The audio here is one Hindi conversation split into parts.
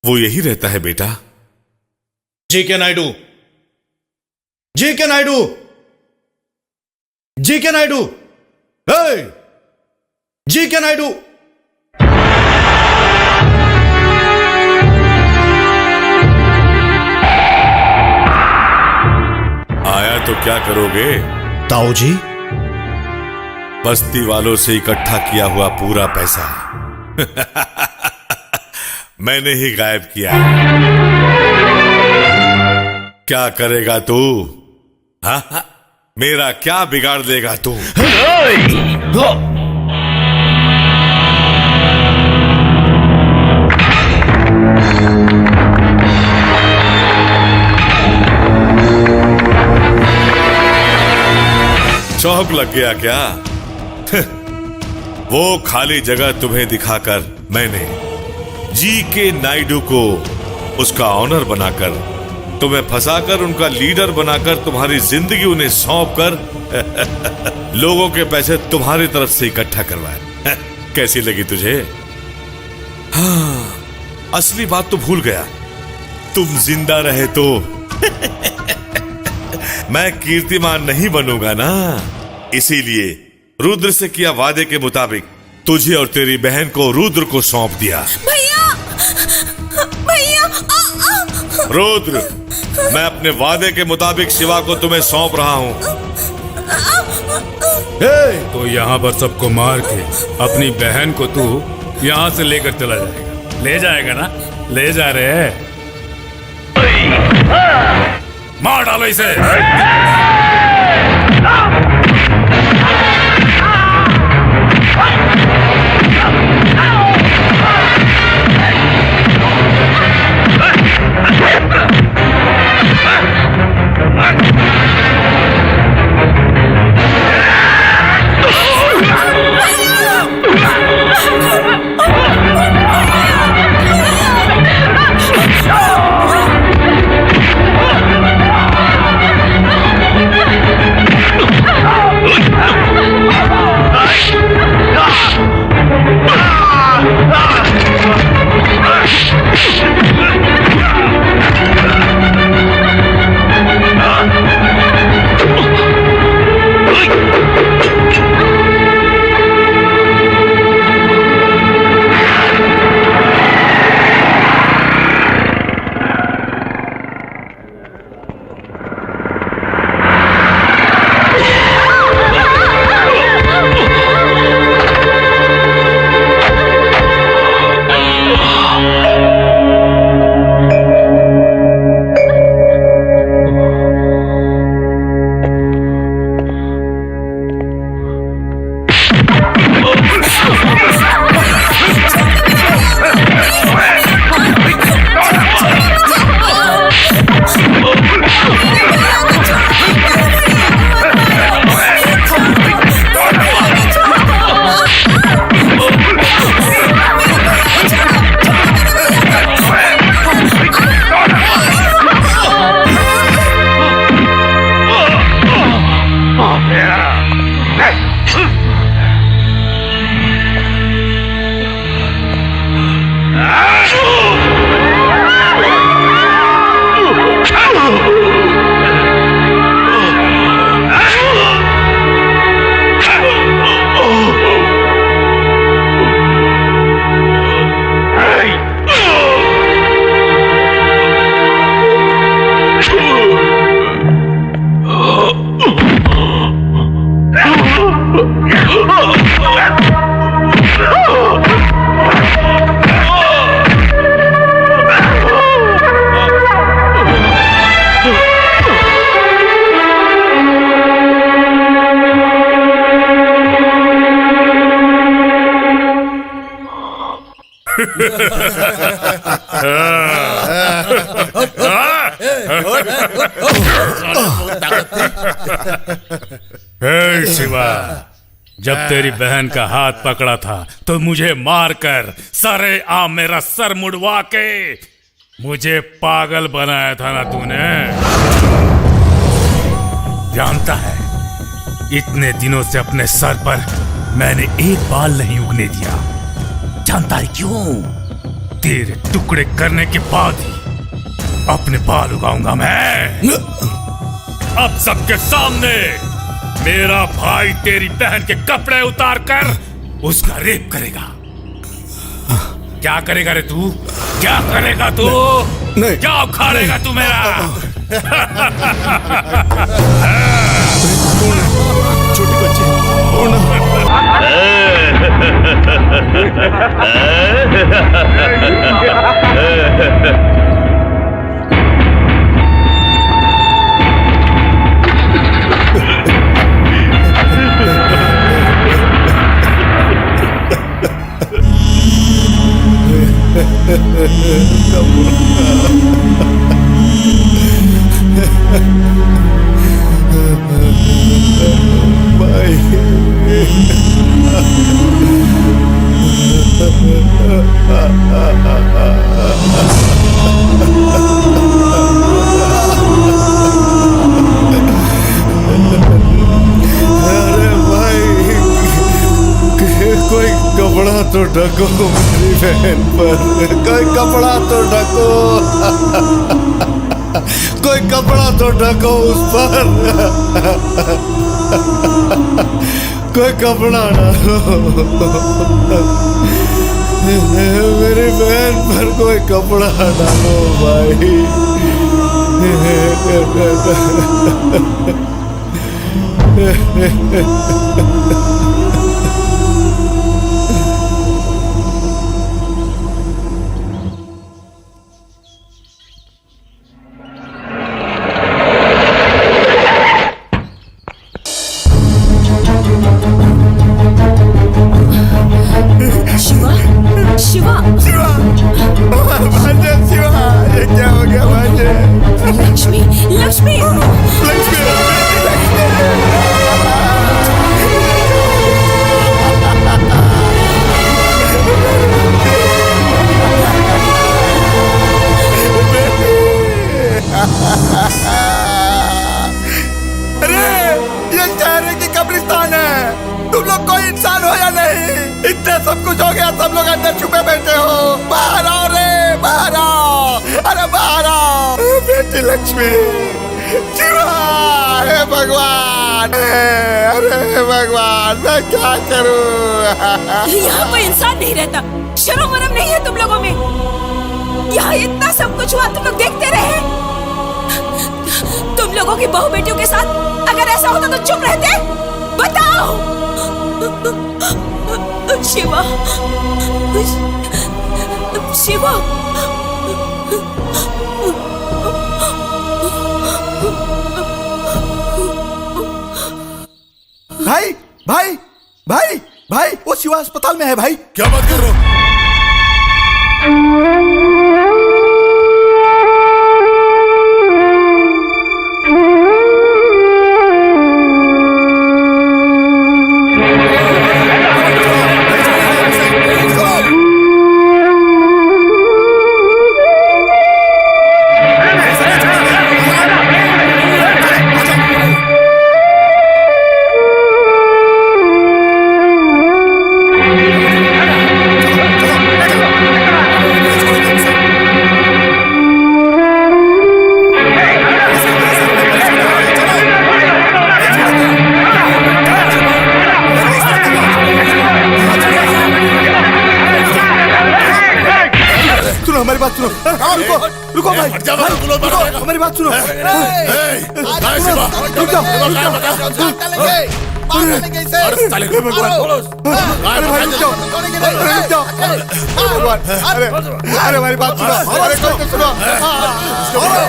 वो यही रहता है बेटा। जी के नायडू, जी के नायडू, जी के नायडू, जी के नायडू। आया तो क्या करोगे? ताऊ जी, बस्ती वालों से इकट्ठा किया हुआ पूरा पैसा मैंने ही गायब किया है। क्या करेगा तू? हाँ, मेरा क्या बिगाड़ देगा तू? शौक लग गया क्या? वो खाली जगह तुम्हें दिखाकर मैंने जी के नायडू को उसका ऑनर बनाकर, तुम्हें फंसाकर, उनका लीडर बनाकर, तुम्हारी जिंदगी उन्हें सौंप कर लोगों के पैसे तुम्हारी तरफ से इकट्ठा करवाए। कैसी लगी तुझे? हाँ, असली बात तो भूल गया। तुम जिंदा रहे तो मैं कीर्तिमान नहीं बनूंगा ना। इसीलिए रुद्र से किया वादे के मुताबिक तुझे और तेरी बहन को रुद्र को सौंप दिया। भैया, भैया, रुद्र, मैं अपने वादे के मुताबिक शिवा को तुम्हें सौंप रहा हूं। तो यहाँ पर सबको मार के अपनी बहन को तू यहाँ से लेकर चला जाएगा? ले जाएगा ना? ले जा रहे हैं। मार डालो इसे। शिवा, जब तेरी बहन का हाथ पकड़ा था तो मुझे मारकर सरे आ मेरा सर मुड़वा के मुझे पागल बनाया था ना तूने? जानता है, इतने दिनों से अपने सर पर मैंने एक बाल नहीं उगने दिया। जानता है क्यों? तेरे टुकड़े करने के बाद ही अपने बाल उगाऊंगा मैं। अब सबके सामने मेरा भाई तेरी बहन के कपड़े उतार कर उसका रेप करेगा। क्या करेगा रे तू? क्या करेगा तू? नहीं। क्या उखाड़ेगा तू मेरा? छोटी बच्ची कपड़ा तो ढको मेरी बहन पर, कोई कपड़ा तो ढको, कोई कपड़ा तो ढको उस पर, कोई कपड़ा डालो मेरी बहन पर, कोई कपड़ा डालो भाई। शिवा, शिवा, भांजे, शिवा, ये क्या हो गया भांजे? लक्ष्मी, लक्ष्मी, अरे ये शहर की कब्रिस्तान है, तुम लोग कोई इंसान हो या नहीं? इतना सब कुछ हो गया, सब लोग अंदर छुपे बैठे हो, बाहर आओ रे, बाहर आओ, अरे बाहर आओ बेटी लक्ष्मी। शिवा, हे भगवान, अरे भगवान, मैं क्या करूं? यहाँ कोई इंसान नहीं रहता, शर्म वरम नहीं है तुम लोगों में। यहाँ इतना सब कुछ हुआ, तुम लोग देखते रहे। तुम लोगों की बहू बेटियों के साथ अगर ऐसा होता तो चुप रहते? बताओ। शिवा, शिवा, भाई भाई भाई भाई, वो शिवा अस्पताल में है भाई। क्या बात कर रहे हो? हमारी बात सुनो, रुको रुको भाई, रुको, हमारी बात सुनो, रुक जाओ, अरे भाई रुक जाओ, अरे रुक जाओ, अरे हमारी बात सुनो, अरे कोई तो सुनो।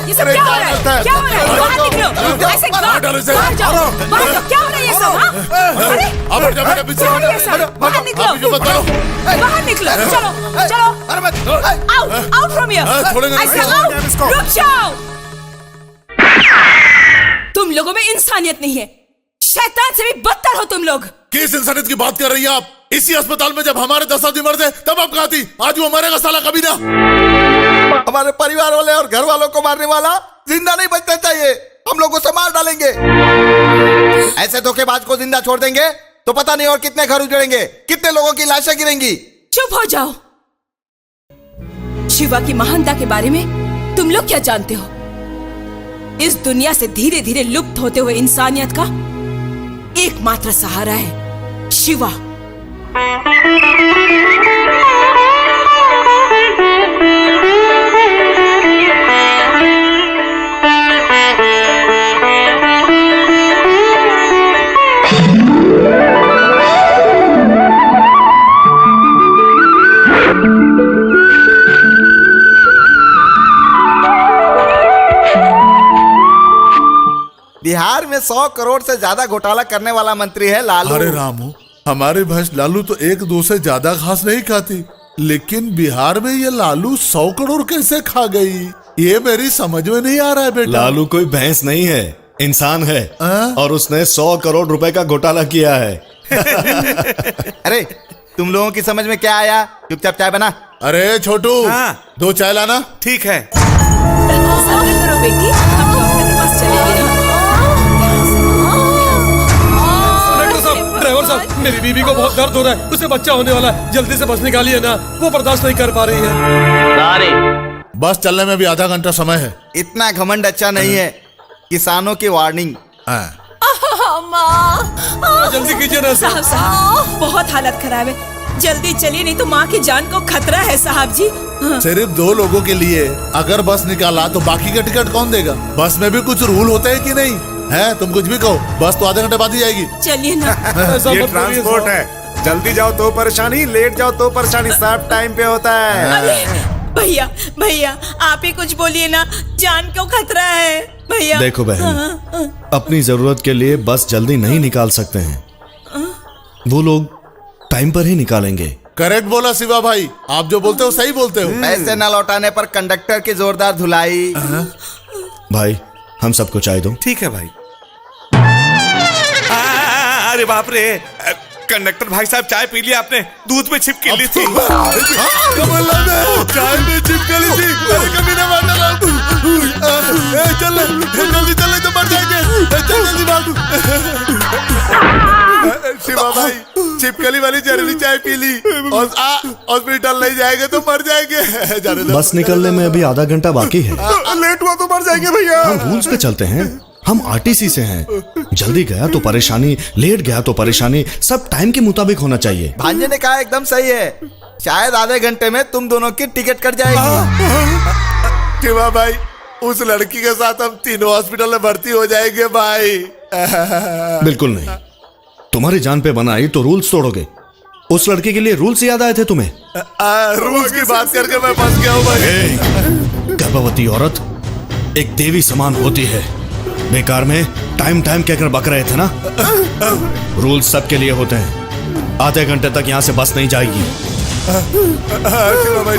ये सब क्या हो रहा है? क्या हो रहा है? बाहर निकलो, ऐसे बाहर जाओ, बाहर जाओ, क्या हो रहा है ये सब? अरे क्या हो रहा है सब? बाहर निकलो, बाहर निकलो, चलो चलो, आउट आउट फ्रॉम हियर, आई से आउट, रुक जाओ। तुम लोगों में इंसानियत नहीं है, शैतान से भी बदतर हो तुम लोग। किस इंसानियत की बात कर रही है आप? इसी अस्पताल में जब हमारे 10 आदमी मर थे तब आप कहाँ थी? आज वो मरेगा साला कभी ना। हमारे परिवार वाले और घर वालों को मारने वाला जिंदा नहीं बचना चाहिए, हम लोगों से मार डालेंगे। ऐसे धोखेबाज को जिंदा छोड़ देंगे तो पता नहीं और कितने घर उजड़ेंगे, कितने लोगों की लाशें गिरेंगी। चुप हो जाओ। शिवा की महानता के बारे में तुम लोग क्या जानते हो? इस दुनिया से धीरे धीरे लुप्त होते हुए इंसानियत का एकमात्र सहारा है शिवा। बिहार में 100 करोड़ से ज्यादा घोटाला करने वाला मंत्री है लालू। अरे रामू, हमारी भैंस लालू तो 1-2 से ज्यादा घास नहीं खाती, लेकिन बिहार में ये लालू 100 करोड़ कैसे खा गई, ये मेरी समझ में नहीं आ रहा है बेटा। लालू कोई भैंस नहीं है, इंसान है। और उसने 100 करोड़ रुपए का घोटाला किया है। अरे तुम लोगों की समझ में क्या आया? चुपचाप चाय बना। अरे छोटू, हाँ। 2 चाय लाना। ठीक है। सब्र करो बेटी, हम डॉक्टर के पास चलेंगे। ड्राइवर साहब, मेरी बीबी को बहुत दर्द हो रहा है, उसे बच्चा होने वाला है, जल्दी से बस निकालिए ना, वो बर्दाश्त नहीं कर पा रही है। बस चलने में भी आधा घंटा समय है। इतना घमंड अच्छा नहीं है। किसानों की वार्निंग। जल्दी कीजिए ना साहब साहब, बहुत हालत खराब है, जल्दी चलिए नहीं तो माँ की जान को खतरा है साहब जी। सिर्फ 2 लोगों के लिए अगर बस निकाला तो बाकी का टिकट कौन देगा? बस में भी कुछ रूल होते हैं कि नहीं है? तुम कुछ भी कहो, बस तो आधे घंटे बाद ही जाएगी। चलिए ना। ये ट्रांसपोर्ट है, जल्दी जाओ तो परेशानी, लेट जाओ तो परेशानी, सब टाइम पे होता है। अरे भैया भैया, आप ही कुछ बोलिए ना, जान को खतरा है भैया। देखो बहन, अपनी जरूरत के लिए बस जल्दी नहीं निकाल सकते हैं, वो लोग टाइम पर ही निकालेंगे। करेक्ट बोला शिवा भाई, आप जो बोलते हो सही बोलते हो। पैसे न लौटाने पर कंडक्टर की जोरदार धुलाई। भाई हम सबको चाय दो। ठीक है भाई। अरे बाप रे, कंडक्टर भाई साहब, चाय पी लिया आपने? दूध में छिपकली ली थी। चाय में छिपकली थी। अरे कभी ना मारना लालू। चल जल्दी चल, तो मर जाएंगे। चल जल्दी भाग। शिवा भाई, छिपकली वाली जहरीली चाय पी ली और हॉस्पिटल नहीं जाएंगे तो मर जाएंगे। जाने दो। बस निकलने में अभी आधा घंटा बाकी है। लेट हुआ तो मर जाएंगे भैया। हम रूल्स पे चलते हैं, हम आरटीसी से हैं। जल्दी गया तो परेशानी, लेट गया तो परेशानी, सब टाइम के मुताबिक होना चाहिए। भांजे ने कहा एकदम सही है, शायद आधे घंटे में तुम दोनों की टिकट कट जाएगी। शिवा भाई, उस लड़की के साथ हम तीनों हॉस्पिटल में भर्ती हो जाएंगे भाई। बिल्कुल नहीं, तुम्हारी जान पे बनाई तो रूल्स तोड़ोगे। उस लड़के के लिए रूल्स याद आए थे तुम्हें? रूल्स की बात करके मैं फंस गया हूँ भाई। गर्भवती औरत एक देवी समान होती है। बेकार में टाइम कहकर बक रहे थे ना। रूल्स सबके लिए होते हैं। आधे घंटे तक यहाँ से बस नहीं जाएगी। शिवा भाई,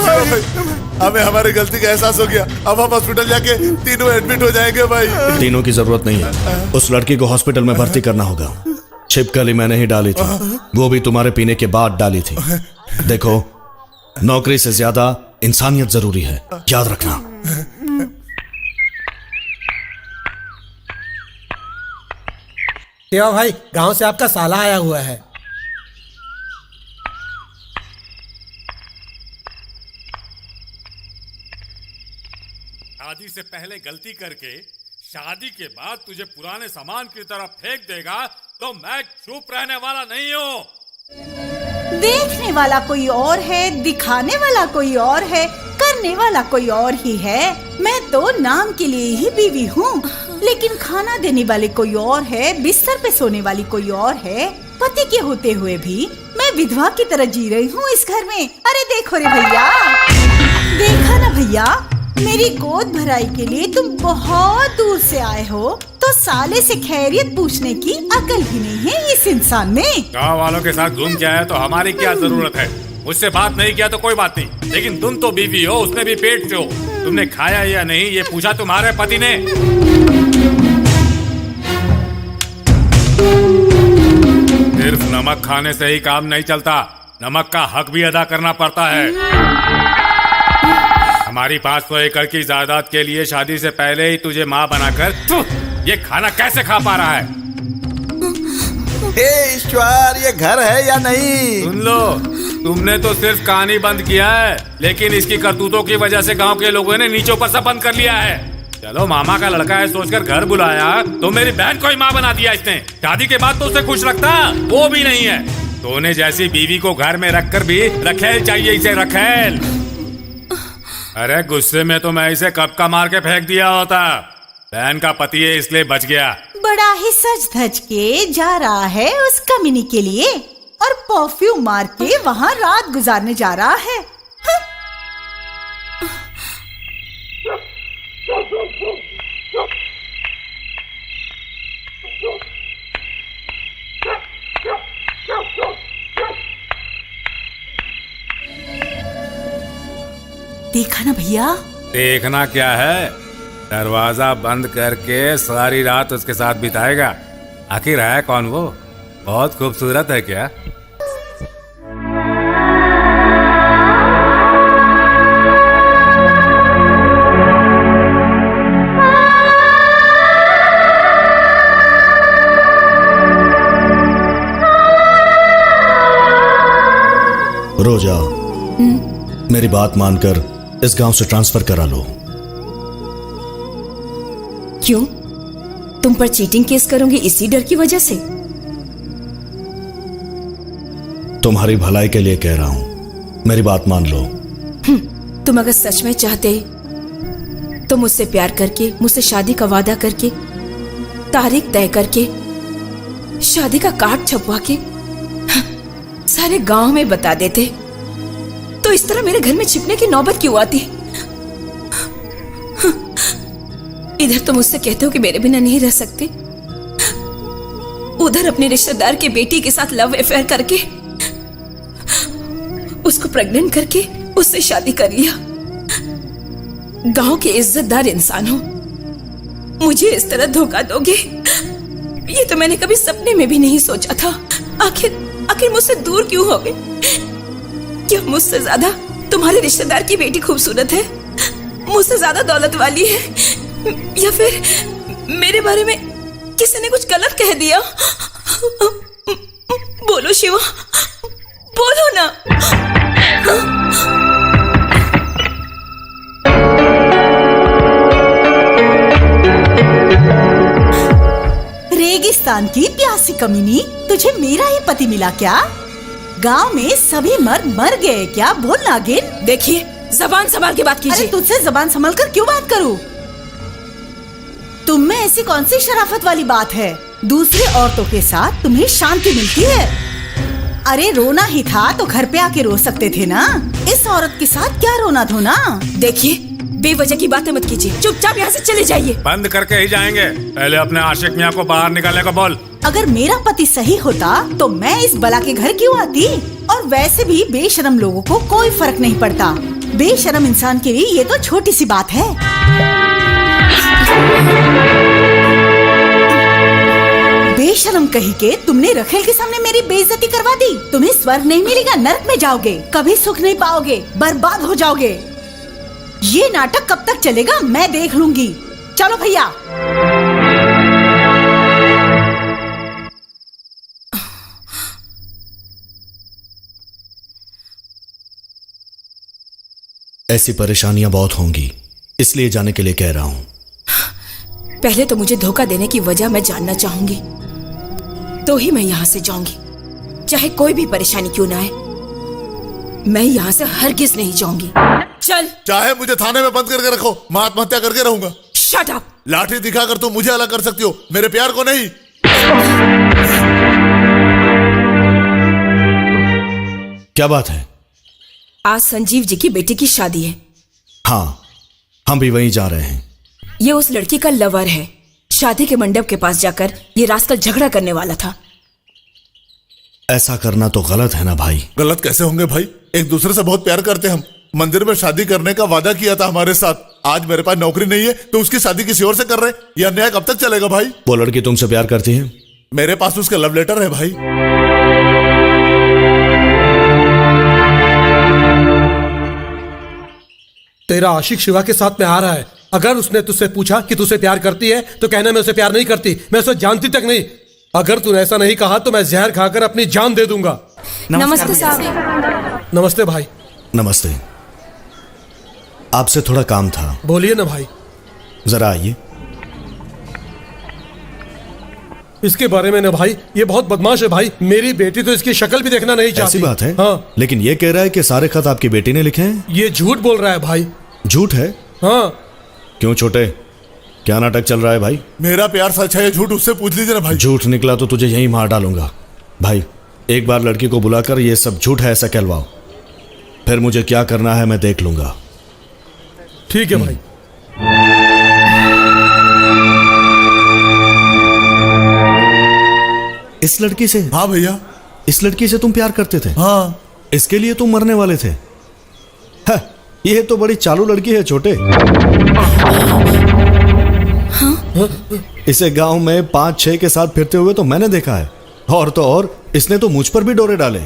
हमें हमारी गलती का एहसास हो गया। अब हम हॉस्पिटल जाके तीनों एडमिट हो जाएंगे भाई। तीनों की जरूरत नहीं है, उस लड़की को हॉस्पिटल में भर्ती करना होगा। छिपकली मैंने ही डाली थी, वो भी तुम्हारे पीने के बाद डाली थी। देखो, नौकरी से ज्यादा इंसानियत जरूरी है, याद रखना। शिवा भाई, गांव से आपका साला आया हुआ है। शादी से पहले गलती करके शादी के बाद तुझे पुराने सामान की तरफ फेंक देगा तो मैं चुप रहने वाला नहीं हूँ। देखने वाला कोई और है, दिखाने वाला कोई और है, करने वाला कोई और ही है। मैं तो नाम के लिए ही बीवी हूँ, लेकिन खाना देने वाले कोई और है, बिस्तर पे सोने वाली कोई और है। पति के होते हुए भी मैं विधवा की तरह जी रही हूँ इस घर में। अरे देखो रे भैया, देखा ना भैया, मेरी गोद भराई के लिए तुम बहुत दूर से आए हो, तो साले से खैरियत पूछने की अकल भी नहीं है इस इंसान में। गाँव वालों के साथ घूम के आया तो हमारी क्या जरूरत है? मुझसे बात नहीं किया तो कोई बात नहीं, लेकिन तुम तो बीवी हो, उसने भी पेट से हो। तुमने खाया या नहीं ये पूछा तुम्हारे पति ने? सिर्फ नमक खाने से ही काम नहीं चलता, नमक का हक भी अदा करना पड़ता है। हमारी 500 एकड़ की जायदाद के लिए शादी से पहले ही तुझे माँ बनाकर ये खाना कैसे खा पा रहा है? हे ईश्वर, ये घर है या नहीं? सुन लो, तुमने तो सिर्फ कहानी बंद किया है, लेकिन इसकी करतूतों की वजह से गांव के लोगों ने नीचे ऊपर सब बंद कर लिया है। चलो मामा का लड़का है सोचकर घर बुलाया, तो मेरी बहन को ही माँ बना दिया इसने। शादी के बाद तो उसे खुश रखता, वो भी नहीं है। तूने जैसी बीवी को घर में रखकर भी रखेल चाहिए इसे, रखेल। अरे गुस्से में तो मैं इसे कब का मार के फेंक दिया होता। बहन का पति है इसलिए बच गया। बड़ा ही सज धज के जा रहा है उस कमीनी के लिए और परफ्यूम मार के वहाँ रात गुजारने जा रहा है। देखा ना भैया? देखना क्या है, दरवाजा बंद करके सारी रात उसके साथ बिताएगा। आखिर है कौन वो? बहुत खूबसूरत है क्या? रोजा, मेरी बात मानकर इस गांव से ट्रांसफर करा लो। क्यों? तुम पर चीटिंग केस करोगे इसी डर की वजह से? तुम्हारी भलाई के लिए कह रहा हूं, मेरी बात मान लो। तुम अगर सच में चाहते तो मुझसे प्यार करके, मुझसे शादी का वादा करके, तारीख तय करके, शादी का कार्ड छपवा के सारे गांव में बता देते। तो इस तरह मेरे घर में छिपने की नौबत क्यों आती? इधर तो मुझसे कहते हो कि मेरे बिना नहीं रह सकते, उधर अपने रिश्तेदार के बेटी के साथ लव अफेयर करके उसको प्रेग्नेंट करके उससे शादी कर लिया। गांव के इज्जतदार इंसान हो, मुझे इस तरह धोखा दोगे, ये तो मैंने कभी सपने में भी नहीं सोचा था। आखिर मुझसे दूर क्यों हो गए? क्या मुझसे ज्यादा तुम्हारे रिश्तेदार की बेटी खूबसूरत है, मुझसे ज्यादा दौलत वाली है, या फिर मेरे बारे में किसी ने कुछ गलत कह दिया? बोलो शिवा, बोलो ना। रेगिस्तान की प्यासी कमीनी, तुझे मेरा ही पति मिला क्या? गांव में सभी मर्द मर गए क्या? बोल नागिन। देखिए, जबान संभाल के बात कीजिए। अरे तुझसे जबान संभाल कर क्यों बात करूं? तुम में ऐसी कौन सी शराफत वाली बात है? दूसरी औरतों के साथ तुम्हें शांति मिलती है? अरे रोना ही था तो घर पे आके रो सकते थे ना। इस औरत के साथ क्या रोना धोना? देखिए, बेवजह की बातें मत कीजिए, चुपचाप यहाँ से चले जाइए। बंद करके ही जाएंगे। पहले अपने आशिक मियाँ को बाहर निकालने को बोल। अगर मेरा पति सही होता तो मैं इस बला के घर क्यों आती? और वैसे भी बेशरम लोगों को कोई फर्क नहीं पड़ता। बेशरम इंसान के लिए ये तो छोटी सी बात है। बेशरम कही के तुमने रखेल के सामने मेरी बेइज्जती करवा दी। तुम्हें स्वर्ग नहीं मिलेगा, नरक में जाओगे, कभी सुख नहीं पाओगे, बर्बाद हो जाओगे। ये नाटक कब तक चलेगा मैं देख लूंगी। चलो भैया। ऐसी परेशानियां बहुत होंगी, इसलिए जाने के लिए कह रहा हूं। पहले तो मुझे धोखा देने की वजह मैं जानना चाहूंगी, तो ही मैं यहाँ से जाऊंगी। चाहे कोई भी परेशानी क्यों ना आए, मैं यहाँ से हरगिज नहीं जाऊंगी। चल। चाहे मुझे थाने में बंद करके रखो, मैं आत्महत्या करके रहूंगा। Shut up. लाठी दिखाकर तुम मुझे अलग कर सकती हो, मेरे प्यार को नहीं। क्या बात है? आज संजीव जी की बेटी की शादी है। हाँ, हम भी वहीं जा रहे हैं। ये उस लड़की का लवर है। शादी के मंडप के पास जाकर ये रास्कल झगड़ा करने वाला था। ऐसा करना तो गलत है ना भाई। गलत कैसे होंगे भाई? एक दूसरे से बहुत प्यार करते हम। मंदिर में शादी करने का वादा किया था हमारे साथ। आज मेरे पास नौकरी नहीं है तो उसकी शादी किसी और से कर रहे। यह अन्याय कब तक चलेगा भाई? वो लड़की तुमसे प्यार करती है? मेरे पास उसका लव लेटर है भाई। तेरा आशिक शिवा के साथ में आ रहा है। अगर उसने तुझसे पूछा कि तुझसे प्यार करती है तो कहना मैं उसे प्यार नहीं करती, मैं उसे जानती तक नहीं। अगर तूने ऐसा नहीं कहा तो मैं जहर खाकर अपनी जान दे दूंगा। नमस्ते साहब। नमस्ते भाई। नमस्ते। आपसे थोड़ा काम था। बोलिए ना भाई। जरा आइए। इसके बारे में ना भाई, ये बहुत बदमाश है भाई। मेरी बेटी तो इसकी शक्ल भी देखना नहीं चाहती। ऐसी बात है? हाँ। लेकिन ये कह रहा है कि सारे खत आपकी बेटी ने लिखे हैं। ये झूठ बोल रहा है भाई। झूठ है? हाँ। क्यों छोटे, क्या नाटक चल रहा है भाई? मेरा प्यार सच है, झूठ उससे पूछ लीजिए ना भाई। झूठ निकला तो तुझे यहीं मार डालूंगा। भाई एक बार लड़की को बुलाकर ये सब झूठ है ऐसा कहलवाओ, फिर मुझे क्या करना है मैं देख लूंगा। ठीक है भाई। इस लड़की से? हाँ भैया। इस लड़की से तुम प्यार करते थे? हाँ। इसके लिए तुम मरने वाले थे? हाँ, ये तो बड़ी चालू लड़की है छोटे। इसे गांव में 5-6 के साथ फिरते हुए तो मैंने देखा है, और तो और इसने तो मुझ पर भी डोरे डाले।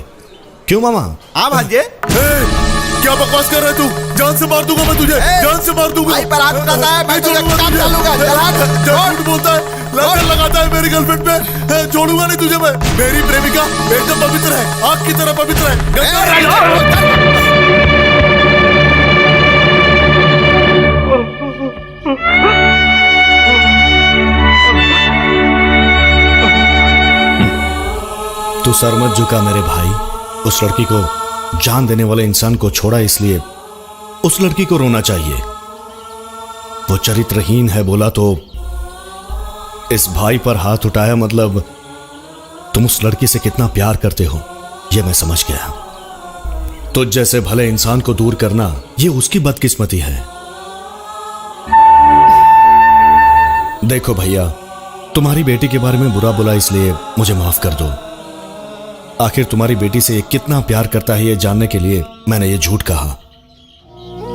क्यों मामा? हाँ भांजे। क्या बकवास कर रहा है तू? जान से मार दूंगा मैं तुझे, जान से मार दूंगा। भाई पर हाथ उठाता है, मैं तुझे काम डालूंगा। झूठ बोलता है, लंगर लगाता है मेरी गर्लफ्रेंड पे। छोड़ूंगा नहीं तुझे मैं। मेरी प्रेमिका एकदम पवित्र है, आग की तरह पवित्र है। तू सर मत झुका मेरे भाई। उस लड़की को, जान देने वाले इंसान को छोड़ा, इसलिए उस लड़की को रोना चाहिए। वो चरित्रहीन है बोला तो इस भाई पर हाथ उठाया, मतलब तुम उस लड़की से कितना प्यार करते हो यह मैं समझ गया। तुझ जैसे भले इंसान को दूर करना यह उसकी बदकिस्मती है। देखो भैया, तुम्हारी बेटी के बारे में बुरा बोला इसलिए मुझे माफ कर दो। आखिर तुम्हारी बेटी से ये कितना प्यार करता है ये जानने के लिए मैंने ये झूठ कहा।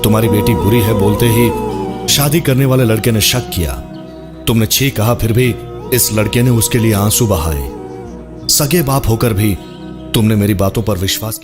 तुम्हारी बेटी बुरी है बोलते ही शादी करने वाले लड़के ने शक किया। तुमने छी कहा, फिर भी इस लड़के ने उसके लिए आंसू बहाए। सगे बाप होकर भी तुमने मेरी बातों पर विश्वास किया।